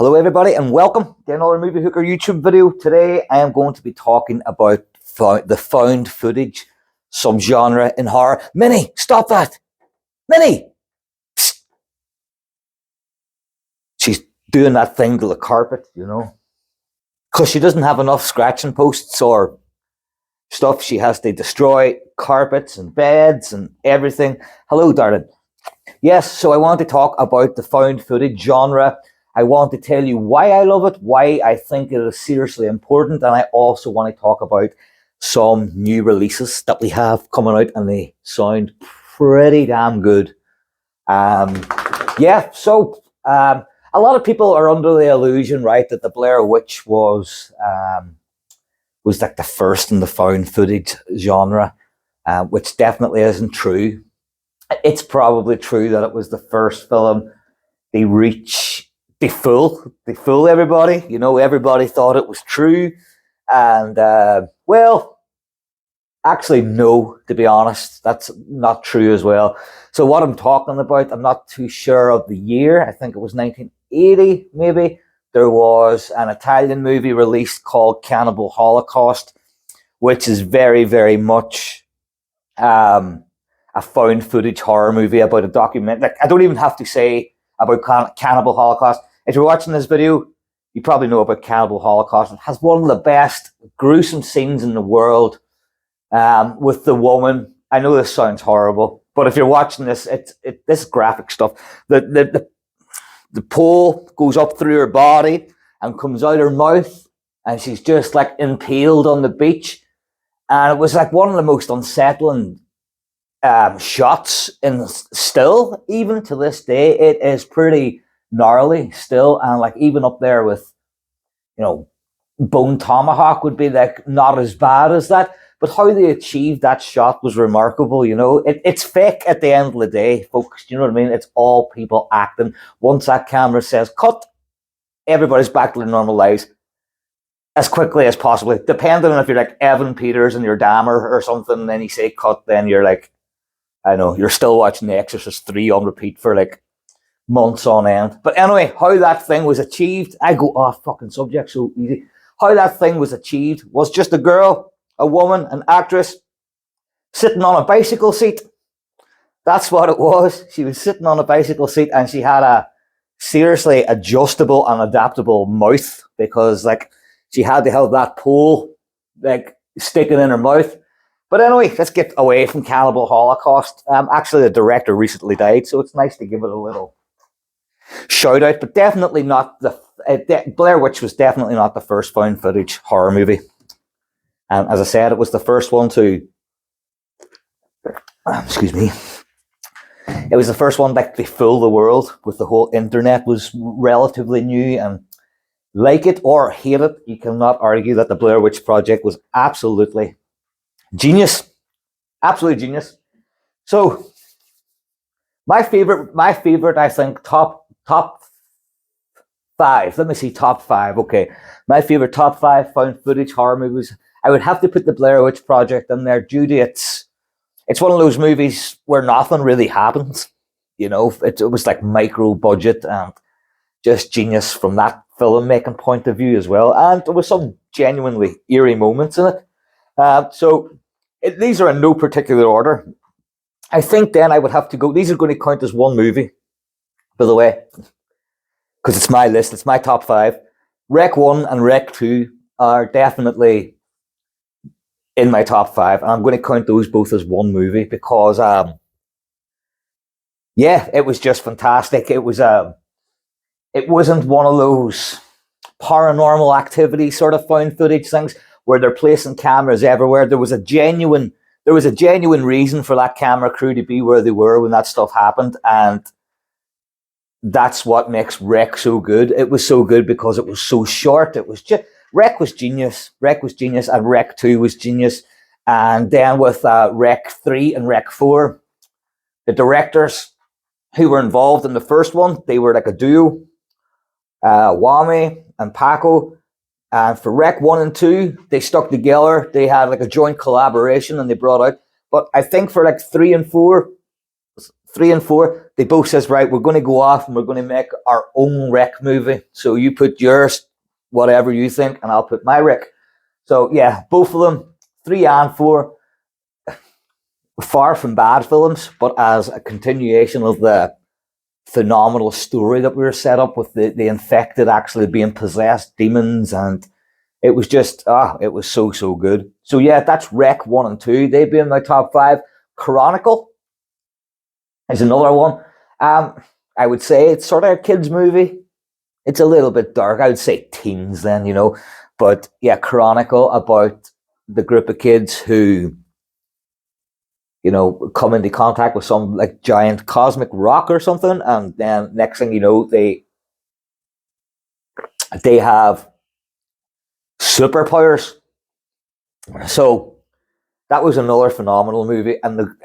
Hello everybody and welcome to another Movie Hooker YouTube video. Today I am going to be talking about the found footage subgenre in horror. Minnie, stop that! Minnie! Psst. She's doing that thing to the carpet, you know. Because she doesn't have enough scratching posts or stuff. She has to destroy carpets and beds and everything. Hello, darling. Yes, so I want to talk about the found footage genre. I want to tell you why I love it, why I think it is seriously important, and I also want to talk about some new releases that we have coming out, and they sound pretty damn good. A lot of people are under the illusion, right, that the Blair Witch was like the first in the found footage genre, which definitely isn't true. It's probably true that it was the first film they fool everybody. You know, everybody thought it was true. And, actually, no, to be honest, that's not true as well. So what I'm talking about, I'm not too sure of the year. I think it was 1980, maybe. There was an Italian movie released called Cannibal Holocaust, which is very, very much a found footage horror movie about a document. Like, I don't even have to say about Cannibal Holocaust. If you're watching this video, you probably know about Cannibal Holocaust. It has one of the best gruesome scenes in the world with the woman. I know this sounds horrible, but if you're watching this, this graphic stuff. The pole goes up through her body and comes out her mouth, and she's just like impaled on the beach. And it was like one of the most unsettling shots in still, even to this day. It is pretty gnarly still, and like even up there with, you know, Bone Tomahawk would be like not as bad as that, but how they achieved that shot was remarkable. You know, it's fake at the end of the day, folks. You know what I mean? It's all people acting. Once that camera says cut, everybody's back to their normal lives as quickly as possible. Depending on if you're like Evan Peters and you're Dahmer or something, and then you say cut, then you're like, I know, you're still watching The Exorcist 3 on repeat for like months on end. But anyway, how that thing was achieved, I go off fucking subject so easy. How that thing was achieved was just a girl, a woman, an actress, sitting on a bicycle seat. That's what it was. She was sitting on a bicycle seat, and she had a seriously adjustable and adaptable mouth, because like she had to have that pole like sticking in her mouth. But anyway, let's get away from Cannibal Holocaust. Actually, the director recently died, so it's nice to give it a little shout out, but definitely not Blair Witch was definitely not the first found footage horror movie. As I said, it was the first one to, excuse me, it was the first one that to fool the world with the whole internet was relatively new, and like it or hate it, you cannot argue that the Blair Witch Project was absolutely genius. Absolutely genius. So my favorite, I think, top five. Let me see, top five. Okay. My favorite top five found footage horror movies. I would have to put the Blair Witch Project in there due to it's one of those movies where nothing really happens. You know, it was like micro budget and just genius from that filmmaking point of view as well. And there was some genuinely eerie moments in it. These are in no particular order. I think then I would have to go, these are going to count as one movie, by the way, because it's my list, it's my top five. Rec 1 and Rec 2 are definitely in my top five, and I'm going to count those both as one movie because, it was just fantastic. It wasn't one of those paranormal activity sort of found footage things where they're placing cameras everywhere. There was a genuine reason for that camera crew to be where they were when that stuff happened, and that's what makes Rec so good. It was so good because it was so short. It was just Rec was genius, and Rec 2 was genius. And then with Rec 3 and Rec 4, the directors who were involved in the first one, they were like a duo, Wami and Paco. And for Rec 1 and 2, they stuck together. They had like a joint collaboration, and they brought out. But I think for like 3 and 4, they both says, right, we're going to go off and we're going to make our own Rec movie. So you put yours, whatever you think, and I'll put my Rec. So yeah, both of them, 3 and 4, far from bad films, but as a continuation of the phenomenal story that we were set up with the infected actually being possessed demons, and it was just it was so good. So yeah, that's Rec 1 and 2. They've been my top 5. Chronicle is another one. I would say it's sort of a kids movie. It's a little bit dark. I would say teens then, but yeah, Chronicle, about the group of kids who come into contact with some like giant cosmic rock or something, and then next thing you know, they have superpowers. So that was another phenomenal movie, and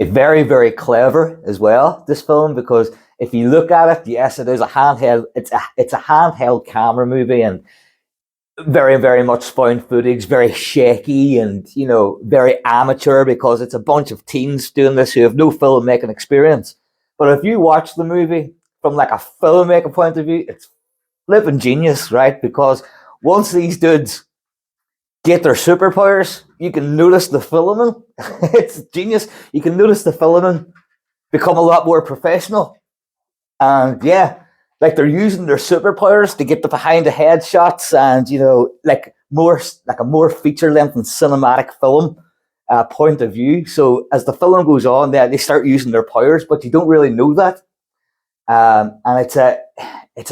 it's very, very clever as well, this film, because if you look at it, yes, it is a handheld. It's a handheld camera movie, and very, very much found footage, very shaky, and very amateur, because it's a bunch of teens doing this who have no filmmaking experience. But if you watch the movie from like a filmmaker point of view, it's flipping genius, right? Because once these dudes get their superpowers, you can notice the filming. It's genius. You can notice the filming become a lot more professional. And yeah, like they're using their superpowers to get the behind the head shots, and like a more feature length and cinematic film point of view. So as the film goes on, they start using their powers, but you don't really know that. And it's a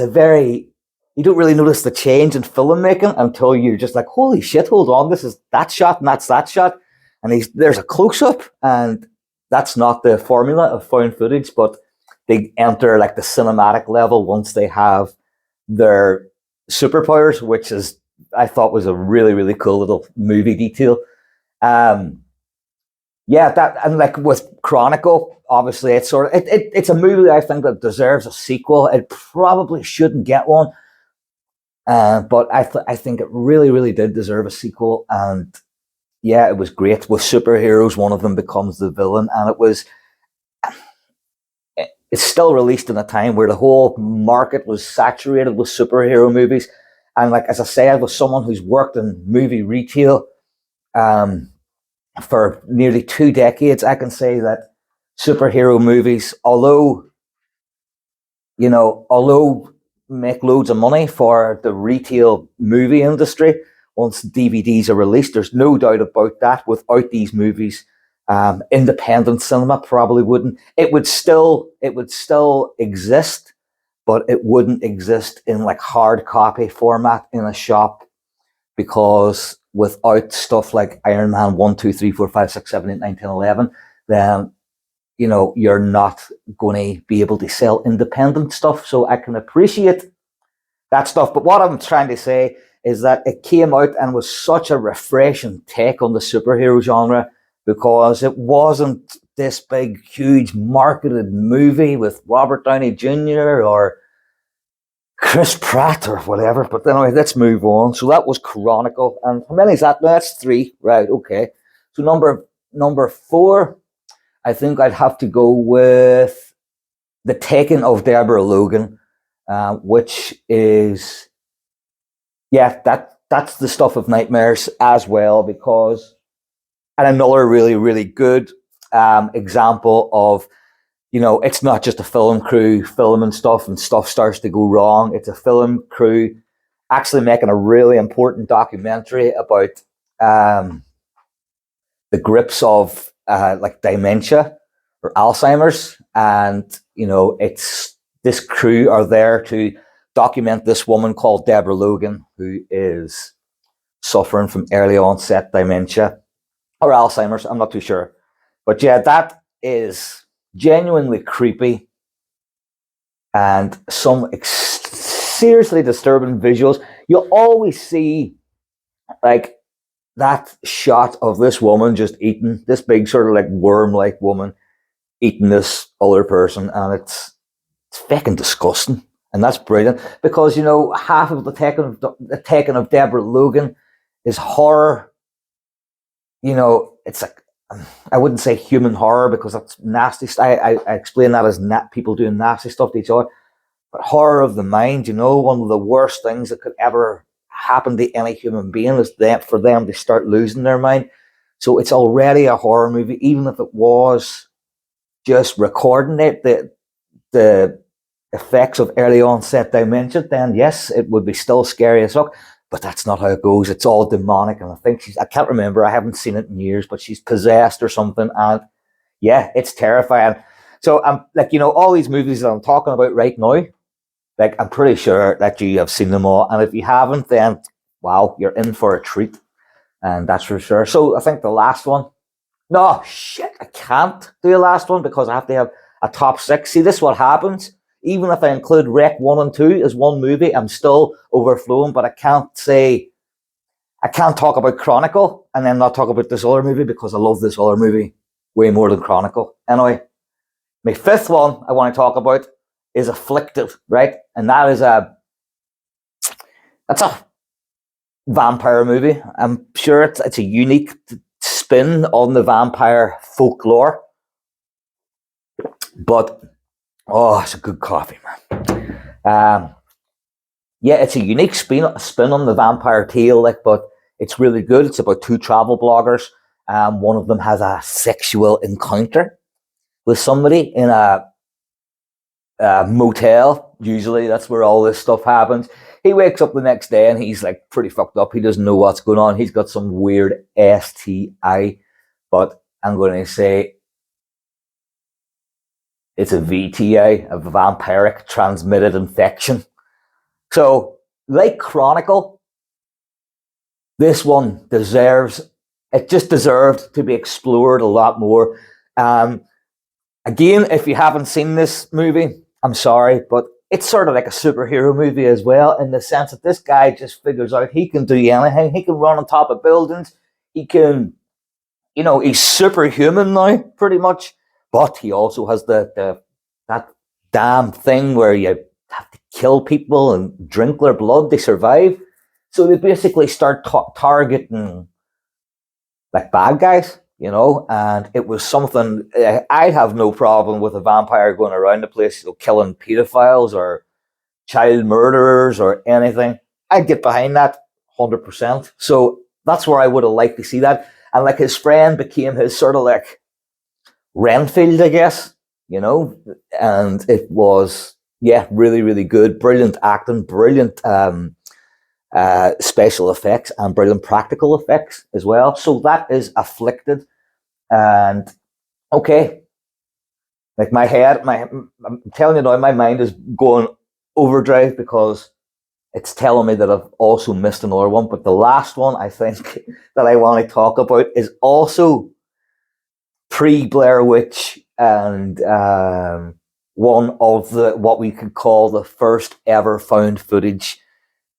very, you don't really notice the change in filmmaking until you're just like, holy shit, hold on, this is that shot and that's that shot, and there's a close up, and that's not the formula of found footage, but they enter like the cinematic level once they have their superpowers, which I thought was a really, really cool little movie detail. Yeah, that, and like with Chronicle, obviously it's it's a movie I think that deserves a sequel. It probably shouldn't get one, but I think it really, really did deserve a sequel. And yeah, it was great with superheroes. One of them becomes the villain, and it's still released in a time where the whole market was saturated with superhero movies. And like, as I said, with someone who's worked in movie retail for nearly 2 decades, I can say that superhero movies, although make loads of money for the retail movie industry, once DVDs are released, there's no doubt about that. Without these movies, independent cinema probably wouldn't. It would still exist, but it wouldn't exist in like hard copy format in a shop, because without stuff like Iron Man 1, 2, 3, 4, 5, 6, 7, 8, 9, 10, 11, then you're not going to be able to sell independent stuff. So I can appreciate that stuff. But what I'm trying to say is that it came out and was such a refreshing take on the superhero genre, because it wasn't this big, huge marketed movie with Robert Downey Jr. or Chris Pratt or whatever. But anyway, let's move on. So that was Chronicle. And how many is that? No, that's 3. Right, okay. So number 4, I think I'd have to go with The Taking of Deborah Logan, which is, yeah, that's the stuff of nightmares as well, because, and another really, really good example of, it's not just a film crew filming stuff and stuff starts to go wrong. It's a film crew actually making a really important documentary about the grips of like dementia or Alzheimer's. And, it's this crew are there to document this woman called Deborah Logan, who is suffering from early onset dementia or Alzheimer's. I'm not too sure. But yeah, that is genuinely creepy, and some seriously disturbing visuals. You'll always see like that shot of this woman just eating, this big sort of like worm-like woman eating this other person, and it's fucking disgusting. And that's brilliant, because half of the taking of Deborah Logan is horror. It's like I wouldn't say human horror because that's nasty. I explain that as people doing nasty stuff to each other. But horror of the mind, one of the worst things that could ever happen to any human being is that for them to start losing their mind. So it's already a horror movie, even if it was just recording it, the effects of early onset dementia, then yes, it would be still scary as fuck. But that's not how it goes. It's all demonic, and I think I can't remember. I haven't seen it in years, but she's possessed or something, and yeah, it's terrifying. So I'm like, all these movies that I'm talking about right now, like I'm pretty sure that you have seen them all, and if you haven't, then wow, you're in for a treat, and that's for sure. So I think the last one. No, shit, I can't do the last one because I have to have a top six. See, this is what happens. Even if I include Rec 1 and 2 as one movie, I'm still overflowing, but I can't talk about Chronicle and then not talk about this other movie because I love this other movie way more than Chronicle. Anyway, my fifth one I want to talk about is Afflicted, right? And that's a vampire movie. I'm sure it's a unique spin on the vampire folklore. But oh, it's a good coffee, man. Yeah, it's a unique spin on the vampire tale, but it's really good. It's about two travel bloggers. One of them has a sexual encounter with somebody in a motel. Usually, that's where all this stuff happens. He wakes up the next day and he's like pretty fucked up. He doesn't know what's going on. He's got some weird STI, but I'm going to say it's a VTI, a vampiric transmitted infection. So, like Chronicle, this one just deserved to be explored a lot more. Again, if you haven't seen this movie, I'm sorry, but it's sort of like a superhero movie as well, in the sense that this guy just figures out he can do anything. He can run on top of buildings. He can, he's superhuman now, pretty much. But he also has that damn thing where you have to kill people and drink their blood to survive. So they basically start targeting like bad guys, and it was something. I have no problem with a vampire going around the place, killing pedophiles or child murderers or anything. I'd get behind that 100%. So that's where I would have liked to see that. And like his friend became his sort of like Renfield, I guess, and it was, yeah, really, really good. Brilliant acting, brilliant special effects, and brilliant practical effects as well. So that is Afflicted. And okay, like I'm telling you now, my mind is going overdrive because it's telling me that I've also missed another one. But the last one I think that I want to talk about is also pre Blair Witch and one of what we could call the first ever found footage.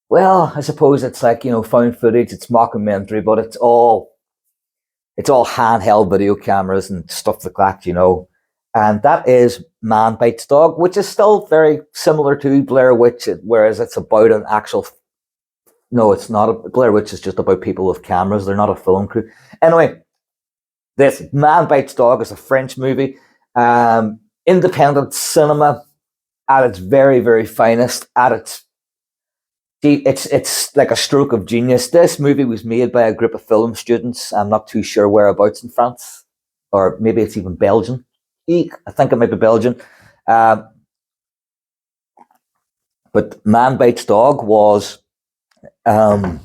Well, I suppose it's like, found footage, it's mockumentary, but it's all handheld video cameras and stuff like that. And that is Man Bites Dog, which is still very similar to Blair Witch, whereas it's about an actual. No, it's not. Blair Witch is just about people with cameras. They're not a film crew. Anyway, this Man Bites Dog is a French movie, independent cinema at its very, very finest. It's like a stroke of genius. This movie was made by a group of film students. I'm not too sure whereabouts in France, or maybe it's even Belgium. I think it might be Belgium. But Man Bites Dog was, a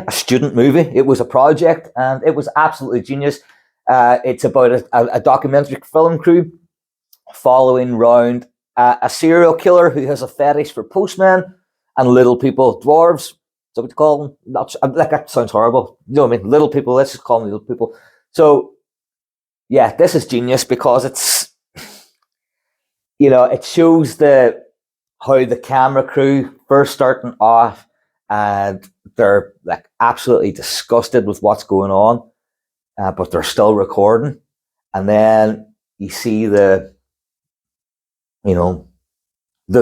student movie. It was a project, and it was absolutely genius. It's about a documentary film crew following round a serial killer who has a fetish for postmen and little people, dwarves. Is that what you call them? Not, like that sounds horrible. You know what I mean? Little people. Let's just call them little people. So, yeah, this is genius because it shows how the camera crew first starting off, and they're like absolutely disgusted with what's going on, but they're still recording. And then you see they've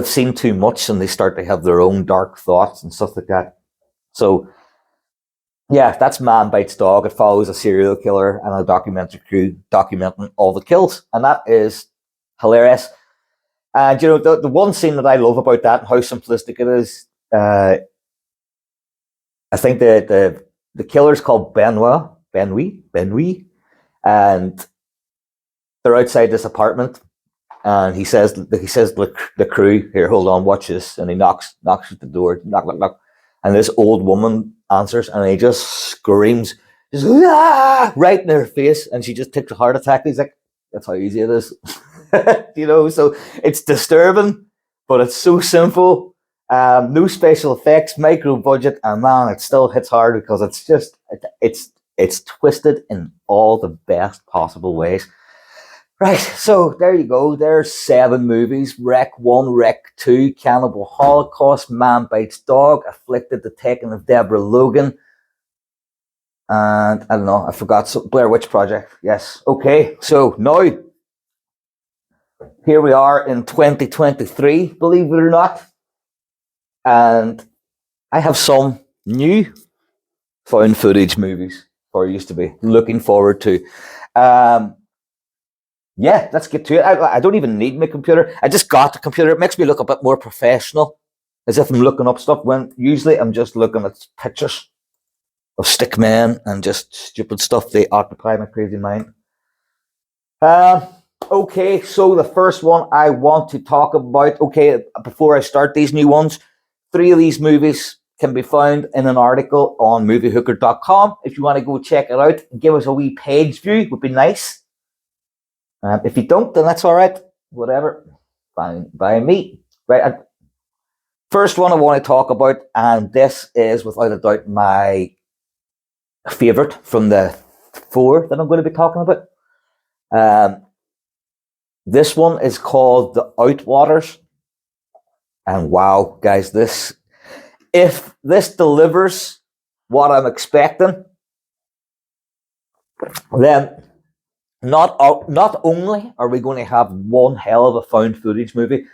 seen too much and they start to have their own dark thoughts and stuff like that. So Yeah, that's Man Bites Dog. It follows a serial killer and a documentary crew documenting all the kills, and that is hilarious. And the one scene that I love about that and how simplistic it is, I think the killer's called Benoit, and they're outside this apartment, and he says the crew here, hold on, watch this, and he knocks at the door, knock knock knock, and this old woman answers, and he just screams, just right in her face, and she just takes a heart attack. He's like, that's how easy it is, So it's disturbing, but it's so simple. No special effects, micro budget, and man, it still hits hard because it's twisted in all the best possible ways. Right, so there you go. There's 7 movies: Wreck 1, Wreck 2, Cannibal Holocaust, Man Bites Dog, Afflicted, The Taking of Deborah Logan, and I don't know, I forgot, Blair Witch Project. Yes, okay, so now here we are in 2023, believe it or not, and I have some new found footage movies for you to be looking forward to. Yeah, let's get to it. I don't even need my computer. I just got the computer. It makes me look a bit more professional, as if I'm looking up stuff when usually I'm just looking at pictures of stick men and just stupid stuff. They occupy my crazy mind. Um, okay, so the first one I want to talk about, okay, before I start these new ones, 3 of these movies can be found in an article on moviehooker.com. If you want to go check it out and give us a wee page view, would be nice. If you don't, then that's all right. Whatever. Fine by me. Right. First one I want to talk about, and this is without a doubt my favorite from the 4 that I'm going to be talking about. This one is called The Outwaters. And wow, guys, if this delivers what I'm expecting, then not only are we going to have one hell of a found footage movie,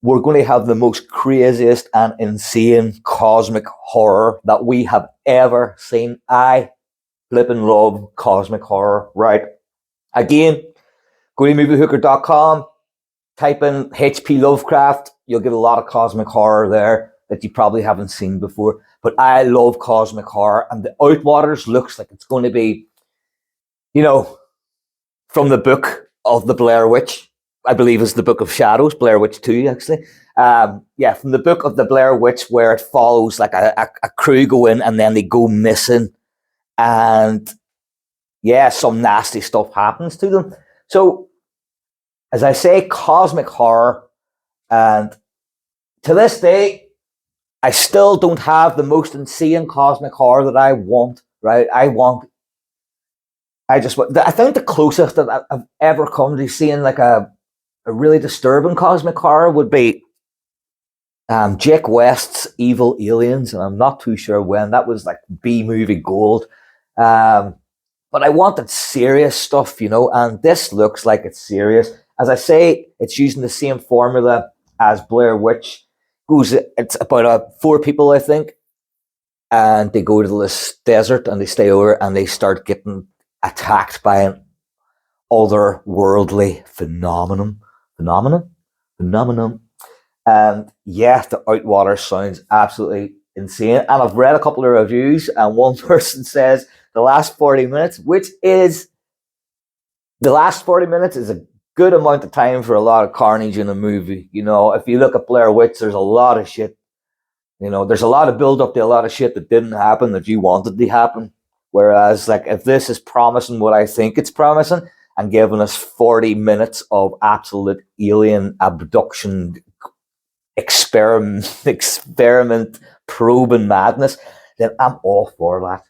we're going to have the most craziest and insane cosmic horror that we have ever seen. I flipping love cosmic horror, right? Again, go to moviehooker.com, type in H.P. Lovecraft, you'll get a lot of cosmic horror there that you probably haven't seen before. But I love cosmic horror, and The Outwaters looks like it's going to be, from the book of the Blair Witch, I believe is the Book of Shadows, Blair Witch 2, actually. From the book of the Blair Witch, where it follows like a crew go in and then they go missing. And yeah, some nasty stuff happens to them. So, as I say, cosmic horror. And to this day, I still don't have the most insane cosmic horror that I want, right? I think the closest that I've ever come to seeing like a really disturbing cosmic horror would be Jake West's Evil Aliens, and I'm not too sure when. That was like B movie gold. But I wanted serious stuff, and this looks like it's serious. As I say, it's using the same formula as Blair Witch. It's about 4 people, I think, and they go to this desert and they stay over and they start getting attacked by an otherworldly phenomenon. And yeah, The Outwater sounds absolutely insane. And I've read a couple of reviews, and one person says the last 40 minutes, is a good amount of time for a lot of carnage in a movie. If you look at Blair Witch, there's a lot of shit. There's a lot of build up to a lot of shit that didn't happen that you wanted to happen. Whereas, like, if this is promising what I think it's promising and giving us 40 minutes of absolute alien abduction experiment probing madness, then I'm all for that.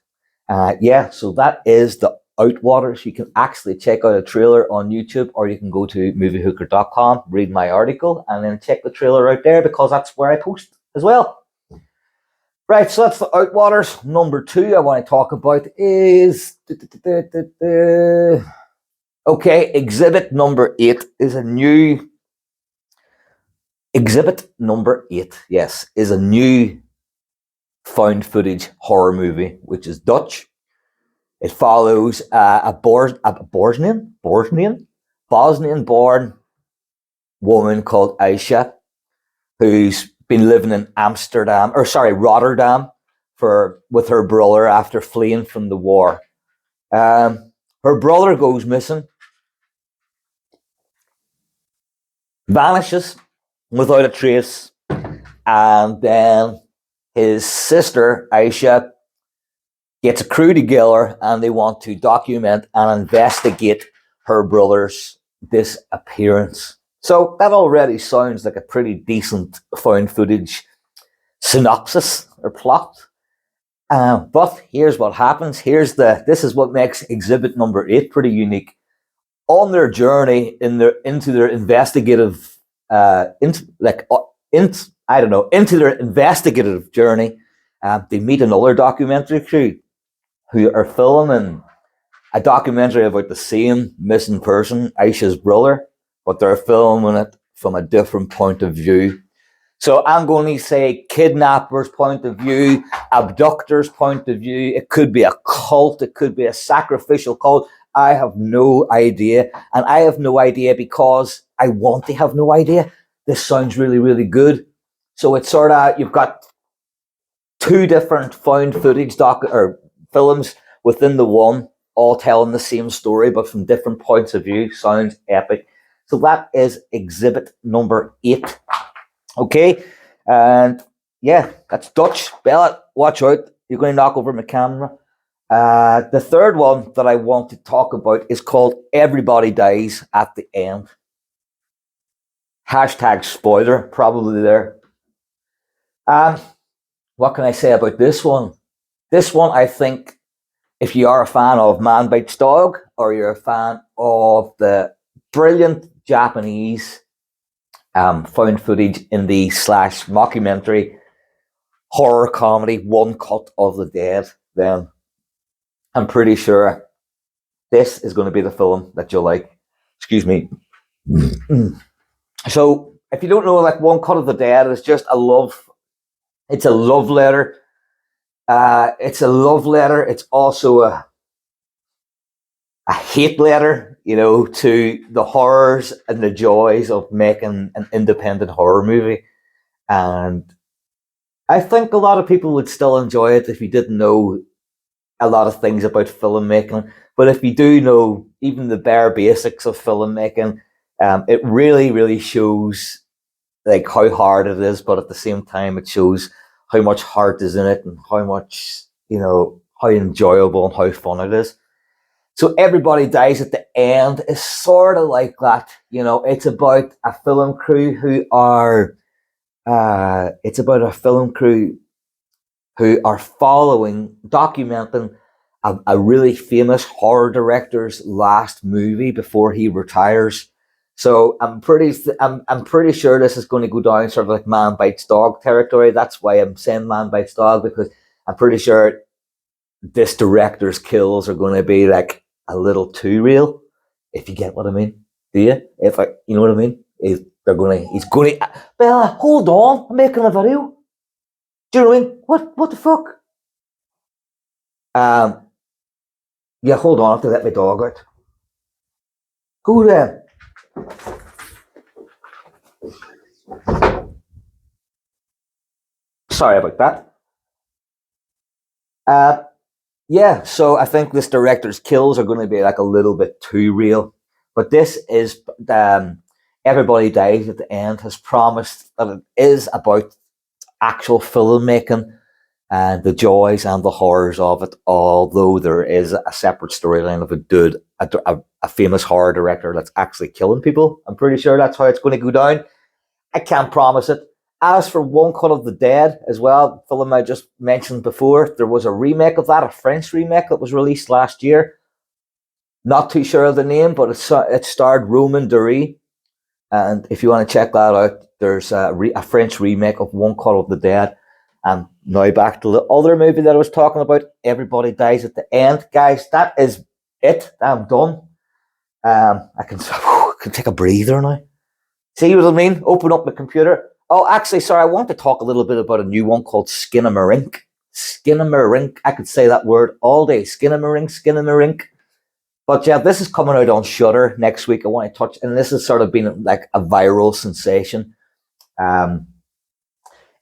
So that is The Outwaters. You can actually check out a trailer on YouTube, or you can go to moviehooker.com, read my article, and then check the trailer out there, because that's where I post as well. Right, so that's The Outwaters. Number 2 I want to talk about is Exhibit number 8 is a new Exhibit number 8, yes, is a new found footage horror movie, which is Dutch. It follows a Bosnian-born woman called Aisha, who's been living in Rotterdam, with her brother after fleeing from the war. Her brother goes missing, vanishes without a trace, and then his sister Aisha gets a crew together and they want to document and investigate her brother's disappearance. So that already sounds like a pretty decent found footage synopsis or plot. But here's what happens. This is what makes exhibit number 8 pretty unique. On their journey into their investigative into their investigative journey, they meet another documentary crew who are filming a documentary about the same missing person, Aisha's brother, but they're filming it from a different point of view. So I'm going to say kidnapper's point of view, abductor's point of view. It could be a cult. It could be a sacrificial cult. I have no idea. And I have no idea because I want to have no idea. This sounds really, really good. So it's sort of, you've got 2 different found footage films within the one, all telling the same story, but from different points of view. Sounds epic. So that is exhibit number 8. Okay, and yeah, that's Dutch. Bella, watch out. You're going to knock over my camera. The third one that I want to talk about is called Everybody Dies at the End. Hashtag spoiler, probably there. What can I say about this one? This one, I think, if you are a fan of Man Bites Dog, or you're a fan of the brilliant Japanese found footage indie / mockumentary horror comedy One Cut of the Dead, then I'm pretty sure this is going to be the film that you'll like. Excuse me. So if you don't know, like, One Cut of the Dead is just it's a love letter. It's a love letter. It's also a hate letter, to the horrors and the joys of making an independent horror movie. And I think a lot of people would still enjoy it if you didn't know a lot of things about filmmaking. But if you do know even the bare basics of filmmaking, it really, really shows like how hard it is. But at the same time, it shows how much heart is in it and how much, how enjoyable and how fun it is. So Everybody Dies at the End is sort of like that. It's about a film crew who are documenting a really famous horror director's last movie before he retires. So I'm pretty sure this is going to go down sort of like Man Bites Dog territory. That's why I'm saying Man Bites Dog, because I'm pretty sure this director's kills are going to be like a little too real, if you get what I mean. Do you? You know what I mean? He's going to, Bella, hold on, I'm making a video. Do you know what I mean? What the fuck? Yeah, hold on, I have to let my dog out. Go there. Sorry about that. Yeah, so I think this director's kills are going to be like a little bit too real. But this is, Everybody Dies at the End has promised that it is about actual filmmaking and the joys and the horrors of it, although there is a separate storyline of a dude, a famous horror director that's actually killing people. I'm pretty sure that's how it's going to go down. I can't promise it. As for One Cut of the Dead as well, the film I just mentioned before, there was a remake of that, a French remake that was released last year. Not too sure of the name, but it starred Roman Duris. And if you want to check that out, there's a French remake of One Cut of the Dead. And now back to the other movie that I was talking about, Everybody Dies at the End. Guys, that is it. I'm done. I can take a breather now. See what I mean? Open up my computer. Oh, actually, sorry, I want to talk a little bit about a new one called Skinamarink. Skinamarink. I could say that word all day. Skinamarink. But yeah, this is coming out on Shudder next week. I want to touch, and this has sort of been like a viral sensation.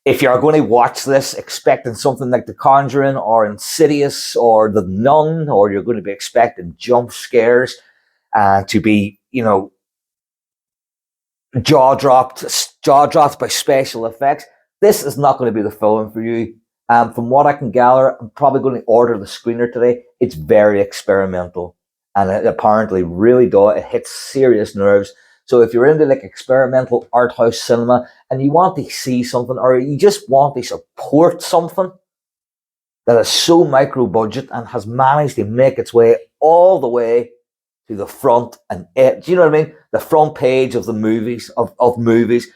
If you're going to watch this expecting something like The Conjuring or Insidious or The Nun, or you're going to be expecting jump scares to be, jaw dropped by special effects, this is not going to be the film for you. From what I can gather, I'm probably going to order the screener today. It's very experimental, and it apparently really does. It hits serious nerves. So if you're into like experimental art house cinema and you want to see something, or you just want to support something that is so micro budget and has managed to make its way all the way to the front and do you know what I mean? The front page of the movies of movies.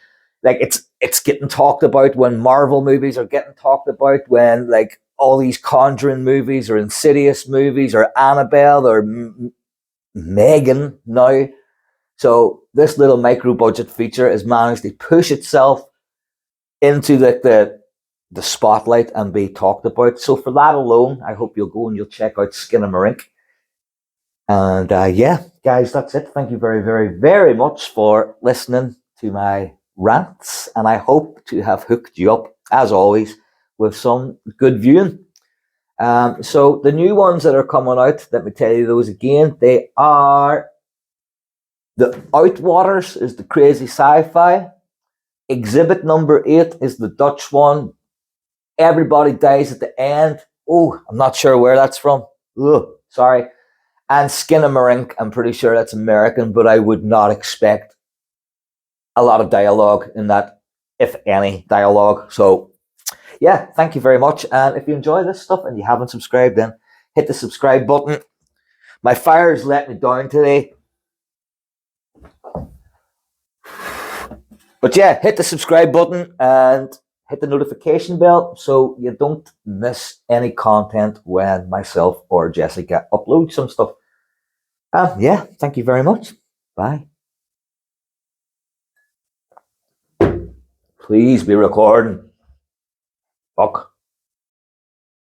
Like it's getting talked about when Marvel movies are getting talked about, when like all these Conjuring movies or Insidious movies or Annabelle or Megan now. So this little micro budget feature has managed to push itself into the spotlight and be talked about. So for that alone, I hope you'll go and you'll check out Skinamarink. And yeah, guys, that's it. Thank you very, very, very much for listening to my rants. And I hope to have hooked you up, as always, with some good viewing. So the new ones that are coming out, let me tell you those again. They are The Outwaters is the crazy sci-fi. Exhibit number 8 is the Dutch one. Everybody dies at the end. Oh, I'm not sure where that's from. Ugh, sorry. And Skinamarink, I'm pretty sure that's American, but I would not expect a lot of dialogue in that, if any dialogue. So, yeah, thank you very much. And if you enjoy this stuff and you haven't subscribed, then hit the subscribe button. My fire's let me down today. But yeah, hit the subscribe button and hit the notification bell so you don't miss any content when myself or Jessica upload some stuff. Yeah, thank you very much. Bye. Please be recording. Fuck.